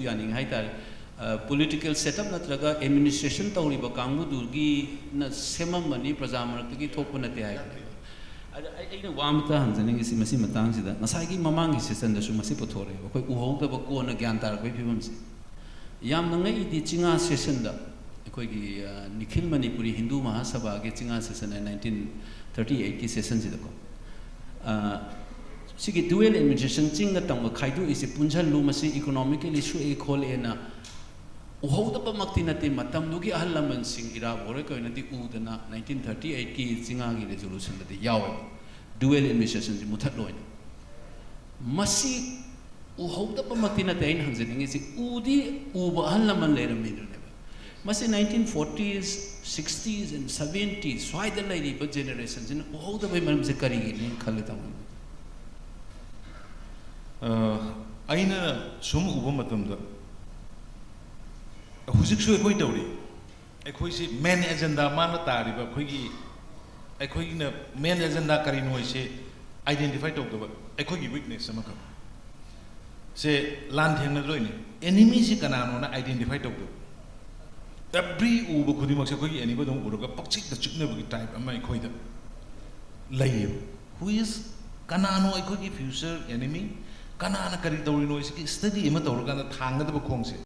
Yani haitar political setup natraga administration tauriba kangbu durgi na semam mani prajamartagi thokpa nate hai aina wamta hanjani gi masi matang sida nasai gi mamang gi session da su masi pothore koi uhong da ko na gyan tar koi phibam se yam nangai di chinga session da koi gi nikhil manipuri hindu mahasabha ge chinga session 1938 ki session sida ko Sigi dual administration chinga tangwa khaidu isi punjal lu masi economically su e khol ena uhauda pa makti nate matam dugi ahal laman sing ira bore ko nati udana 1938 ki chinga gi resolution da yawe dual administration ji muthat loin masi uhauda pa makti nate ain hanjani isi udi uba ahal laman le ram ne masi 1940s 60s and 70s swaida lai ba generation jin uhauda bai maram se kari gi ne khale tam aina sum uba matamda hujik su ekoi tawri ekoi si main agenda mana tariba khoigi ekoi na main agenda kari noi se identify tok doba ekoi gi weakness sama ka se land thengna roi ni enemy si kana no na identify tok do every uba khudi mak se khoi enemy dong uruga pakchik da chukne bagi type ama ekoi da laye who is kana no ekoi gi future enemy Kana kari tawri no isi study ima tawru kana thanga da khong se